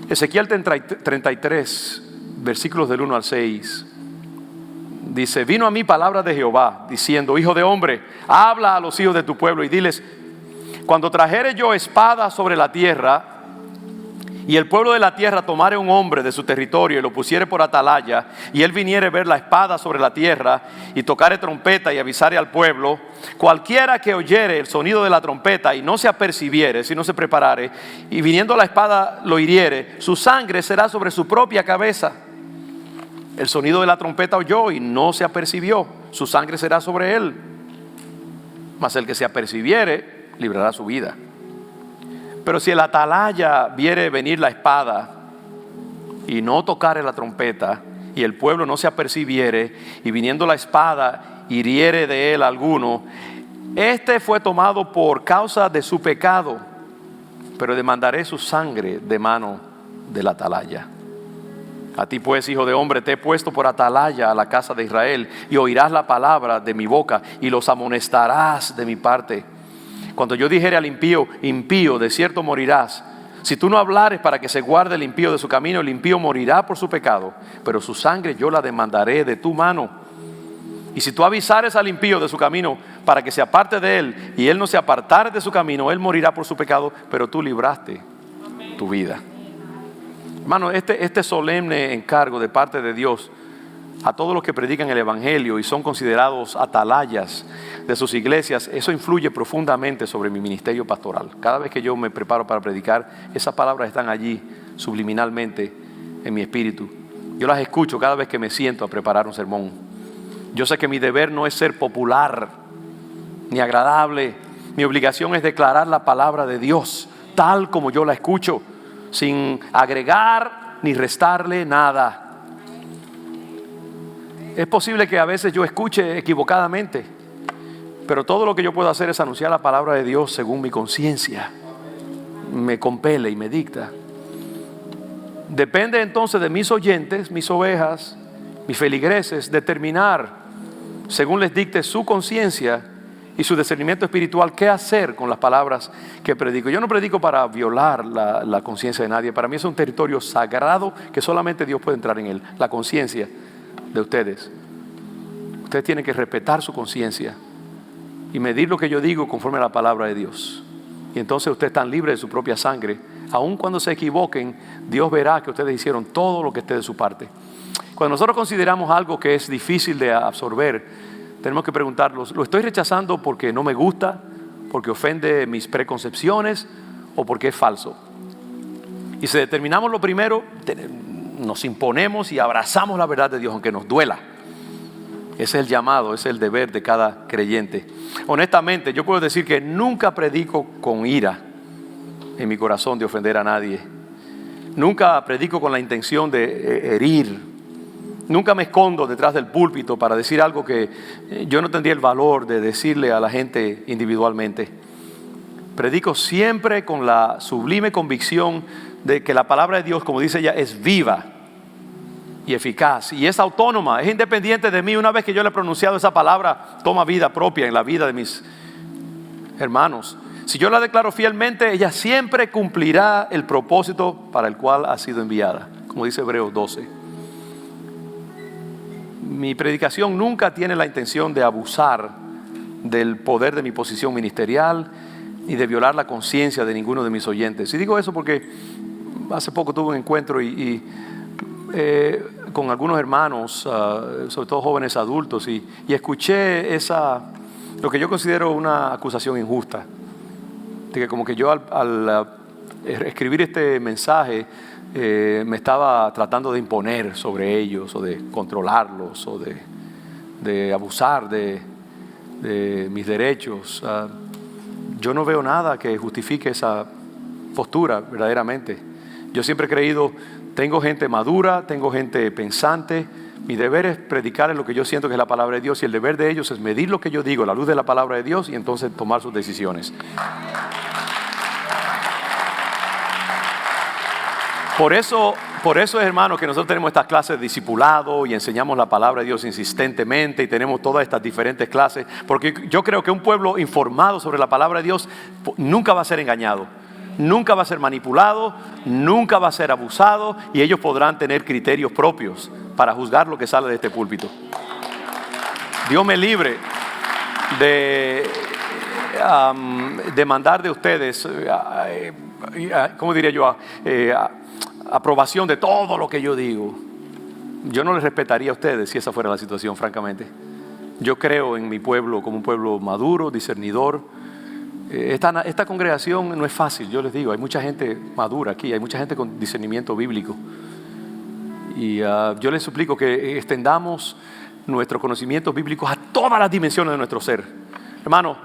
Ezequiel 33, versículos del 1 al 6, dice: vino a mí palabra de Jehová, diciendo: hijo de hombre, habla a los hijos de tu pueblo y diles: cuando trajere yo espada sobre la tierra, y el pueblo de la tierra tomare un hombre de su territorio y lo pusiere por atalaya, y él viniere ver la espada sobre la tierra, y tocare trompeta y avisare al pueblo, cualquiera que oyere el sonido de la trompeta y no se apercibiere, si no se preparare, y viniendo la espada lo hiriere, su sangre será sobre su propia cabeza. El sonido de la trompeta oyó y no se apercibió, su sangre será sobre él. Mas el que se apercibiere librará su vida. Pero si el atalaya viere venir la espada y no tocare la trompeta, y el pueblo no se apercibiere, y viniendo la espada hiriere de él alguno, este fue tomado por causa de su pecado, pero demandaré su sangre de mano del atalaya. A ti pues, hijo de hombre, te he puesto por atalaya a la casa de Israel, y oirás la palabra de mi boca, y los amonestarás de mi parte. Cuando yo dijere al impío: impío, de cierto morirás, si tú no hablares para que se guarde el impío de su camino, el impío morirá por su pecado, pero su sangre yo la demandaré de tu mano. Y si tú avisares al impío de su camino para que se aparte de él, y él no se apartare de su camino, él morirá por su pecado, pero tú libraste tu vida. Hermano, este solemne encargo de parte de Dios a todos los que predican el evangelio y son considerados atalayas de sus iglesias, eso influye profundamente sobre mi ministerio pastoral. Cada vez que yo me preparo para predicar, esas palabras están allí subliminalmente en mi espíritu. Yo las escucho cada vez que me siento a preparar un sermón. Yo sé que mi deber no es ser popular ni agradable. Mi obligación es declarar la palabra de Dios tal como yo la escucho, sin agregar ni restarle nada. Es posible que a veces yo escuche equivocadamente, Pero todo lo que yo puedo hacer es anunciar la palabra de Dios según mi conciencia me compele y me dicta. Depende entonces de mis oyentes, mis ovejas, mis feligreses, determinar, según les dicte su conciencia y su discernimiento espiritual, qué hacer con las palabras que predico. Yo no predico para violar la conciencia de nadie. Para mí es un territorio sagrado que solamente Dios puede entrar en él. La conciencia de ustedes. Ustedes tienen que respetar su conciencia y medir lo que yo digo conforme a la palabra de Dios. Y entonces ustedes están libres de su propia sangre. Aun cuando se equivoquen, Dios verá que ustedes hicieron todo lo que esté de su parte. Cuando nosotros consideramos algo que es difícil de absorber, tenemos que preguntarnos, ¿lo estoy rechazando porque no me gusta, porque ofende mis preconcepciones o porque es falso? Y si determinamos lo primero, nos imponemos y abrazamos la verdad de Dios, aunque nos duela. Ese es el llamado, ese es el deber de cada creyente. Honestamente, yo puedo decir que nunca predico con ira en mi corazón de ofender a nadie. Nunca predico con la intención de herir. Nunca me escondo detrás del púlpito para decir algo que yo no tendría el valor de decirle a la gente individualmente. Predico siempre con la sublime convicción de que la palabra de Dios, como dice ella, es viva y eficaz y es autónoma, es independiente de mí. Una vez que yo le he pronunciado esa palabra, toma vida propia en la vida de mis hermanos. Si yo la declaro fielmente, ella siempre cumplirá el propósito para el cual ha sido enviada, como dice Hebreos 12. Mi predicación nunca tiene la intención de abusar del poder de mi posición ministerial y de violar la conciencia de ninguno de mis oyentes. Y digo eso porque hace poco tuve un encuentro con algunos hermanos, sobre todo jóvenes adultos, y escuché lo que yo considero una acusación injusta. De que como que yo al escribir este mensaje me estaba tratando de imponer sobre ellos o de controlarlos o de abusar de mis derechos. Yo no veo nada que justifique esa postura verdaderamente. Yo siempre he creído, tengo gente madura, tengo gente pensante. Mi deber es predicar lo que yo siento que es la palabra de Dios, y el deber de ellos es medir lo que yo digo a la luz de la palabra de Dios y entonces tomar sus decisiones. Por eso, hermanos, que nosotros tenemos estas clases de discipulado y enseñamos la palabra de Dios insistentemente y tenemos todas estas diferentes clases, porque yo creo que un pueblo informado sobre la palabra de Dios nunca va a ser engañado, nunca va a ser manipulado, nunca va a ser abusado, y ellos podrán tener criterios propios para juzgar lo que sale de este púlpito. Dios me libre de demandar de ustedes, ¿cómo diría yo? Aprobación de todo lo que yo digo. Yo no les respetaría a ustedes si esa fuera la situación, francamente. Yo creo en mi pueblo como un pueblo maduro, discernidor. Esta congregación no es fácil, yo les digo, hay mucha gente madura aquí, hay mucha gente con discernimiento bíblico. Y yo les suplico que extendamos nuestros conocimientos bíblicos a todas las dimensiones de nuestro ser. Hermano,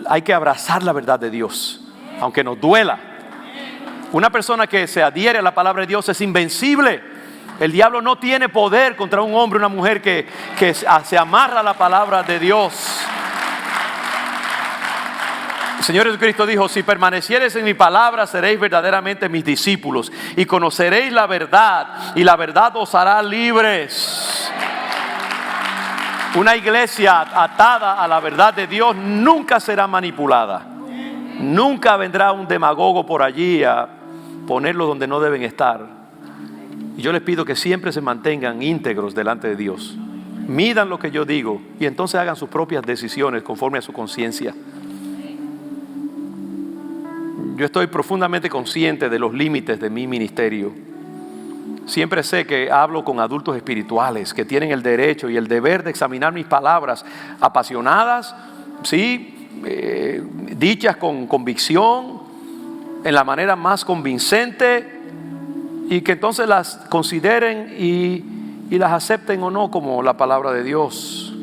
hay que abrazar la verdad de Dios, aunque nos duela. Una persona que se adhiere a la palabra de Dios es invencible. El diablo no tiene poder contra un hombre o una mujer que se amarra a la palabra de Dios. El Señor Jesucristo dijo: si permaneciereis en mi palabra, seréis verdaderamente mis discípulos y conoceréis la verdad, y la verdad os hará libres. Una iglesia atada a la verdad de Dios nunca será manipulada. Nunca vendrá un demagogo por allí a ponerlos donde no deben estar. Y yo les pido que siempre se mantengan íntegros delante de Dios. Midan lo que yo digo y entonces hagan sus propias decisiones conforme a su conciencia. Yo estoy profundamente consciente de los límites de mi ministerio. Siempre sé que hablo con adultos espirituales que tienen el derecho y el deber de examinar mis palabras apasionadas, ¿sí? Dichas con convicción, en la manera más convincente, y que entonces las consideren y las acepten o no como la palabra de Dios.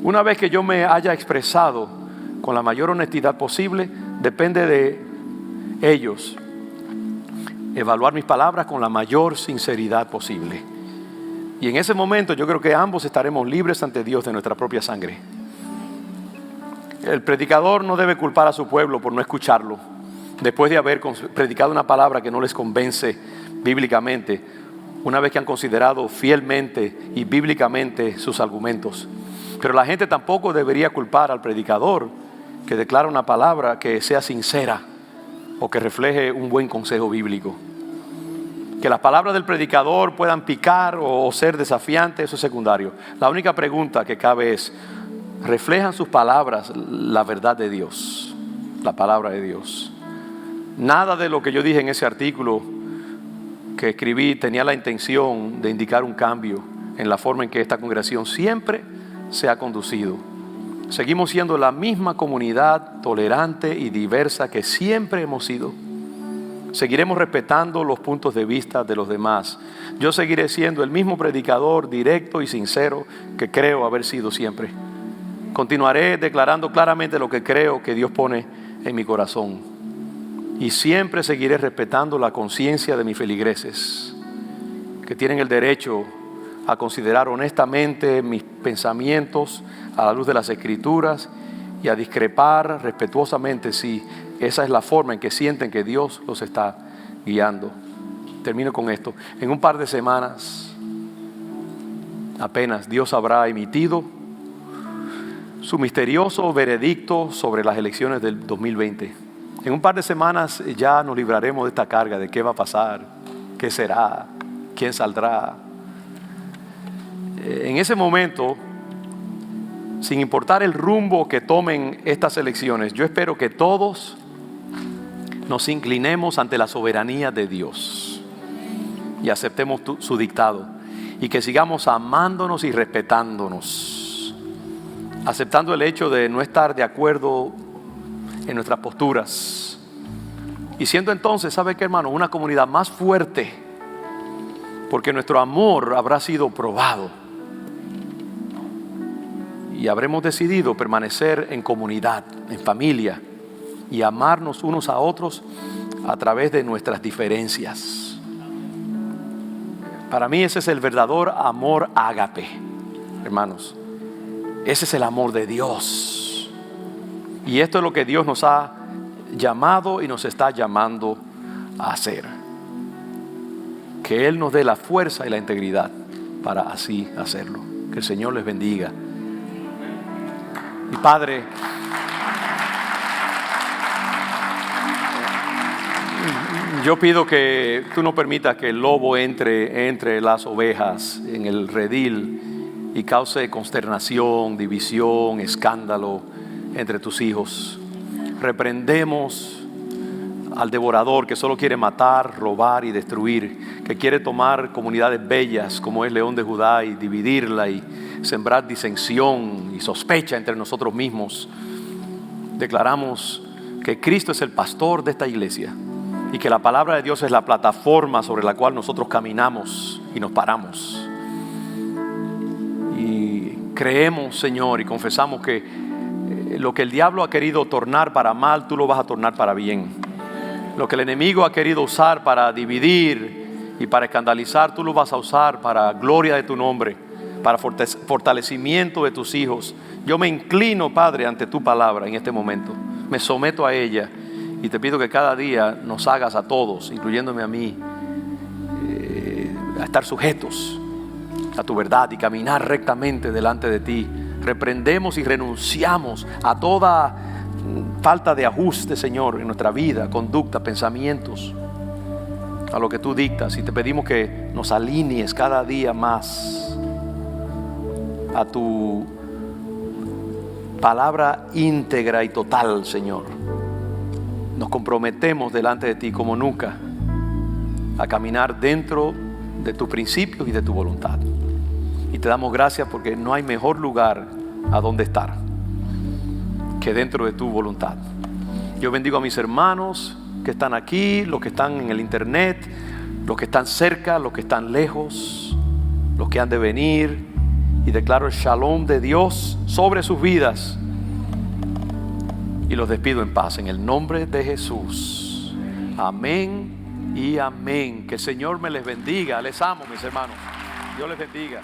Una vez que yo me haya expresado con la mayor honestidad posible, depende de ellos evaluar mis palabras con la mayor sinceridad posible. Y en ese momento yo creo que ambos estaremos libres ante Dios de nuestra propia sangre. El predicador no debe culpar a su pueblo por no escucharlo, después de haber predicado una palabra que no les convence bíblicamente, una vez que han considerado fielmente y bíblicamente sus argumentos. Pero la gente tampoco debería culpar al predicador que declara una palabra que sea sincera o que refleje un buen consejo bíblico. Que las palabras del predicador puedan picar o ser desafiantes, eso es secundario. La única pregunta que cabe es: ¿reflejan sus palabras la verdad de Dios? La palabra de Dios. Nada de lo que yo dije en ese artículo que escribí tenía la intención de indicar un cambio en la forma en que esta congregación siempre se ha conducido. Seguimos siendo la misma comunidad tolerante y diversa que siempre hemos sido. Seguiremos respetando los puntos de vista de los demás. Yo seguiré siendo el mismo predicador directo y sincero que creo haber sido siempre. Continuaré declarando claramente lo que creo que Dios pone en mi corazón. Y siempre seguiré respetando la conciencia de mis feligreses, que tienen el derecho a considerar honestamente mis pensamientos a la luz de las Escrituras y a discrepar respetuosamente si esa es la forma en que sienten que Dios los está guiando. Termino con esto. En un par de semanas apenas Dios habrá emitido su misterioso veredicto sobre las elecciones del 2020. En un par de semanas ya nos libraremos de esta carga de qué va a pasar, qué será, quién saldrá. En ese momento, sin importar el rumbo que tomen estas elecciones, yo espero que todos nos inclinemos ante la soberanía de Dios y aceptemos su dictado, y que sigamos amándonos y respetándonos, aceptando el hecho de no estar de acuerdo en nuestras posturas, y siendo entonces, ¿sabe qué, hermano? Una comunidad más fuerte, porque nuestro amor habrá sido probado y habremos decidido permanecer en comunidad, en familia, y amarnos unos a otros a través de nuestras diferencias. Para mí ese es el verdadero amor ágape, hermanos. Ese es el amor de Dios. Y esto es lo que Dios nos ha llamado y nos está llamando a hacer. Que Él nos dé la fuerza y la integridad para así hacerlo. Que el Señor les bendiga. Y Padre, yo pido que tú no permitas que el lobo entre las ovejas en el redil y cause consternación, división, escándalo entre tus hijos. Reprendemos al devorador que solo quiere matar, robar y destruir, que quiere tomar comunidades bellas como es León de Judá y dividirla y sembrar disensión y sospecha entre nosotros mismos. Declaramos que Cristo es el pastor de esta iglesia y que la palabra de Dios es la plataforma sobre la cual nosotros caminamos y nos paramos. Y creemos, Señor, y confesamos que lo que el diablo ha querido tornar para mal, tú lo vas a tornar para bien. Lo que el enemigo ha querido usar para dividir y para escandalizar, tú lo vas a usar para gloria de tu nombre, para fortalecimiento de tus hijos. Yo me inclino, Padre, ante tu palabra en este momento. Me someto a ella y te pido que cada día nos hagas a todos, incluyéndome a mí, a estar sujetos a tu verdad y caminar rectamente delante de ti. Reprendemos y renunciamos a toda falta de ajuste, Señor, en nuestra vida, conducta, pensamientos, a lo que tú dictas, y te pedimos que nos alinees cada día más a tu palabra íntegra y total, Señor. Nos comprometemos delante de ti como nunca a caminar dentro de tus principios y de tu voluntad. Y te damos gracias porque no hay mejor lugar a donde estar que dentro de tu voluntad. Yo bendigo a mis hermanos que están aquí, los que están en el internet, los que están cerca, los que están lejos, los que han de venir, y declaro el shalom de Dios sobre sus vidas y los despido en paz en el nombre de Jesús. Amén y amén. Que el Señor me les bendiga. Les amo, mis hermanos. Dios les bendiga.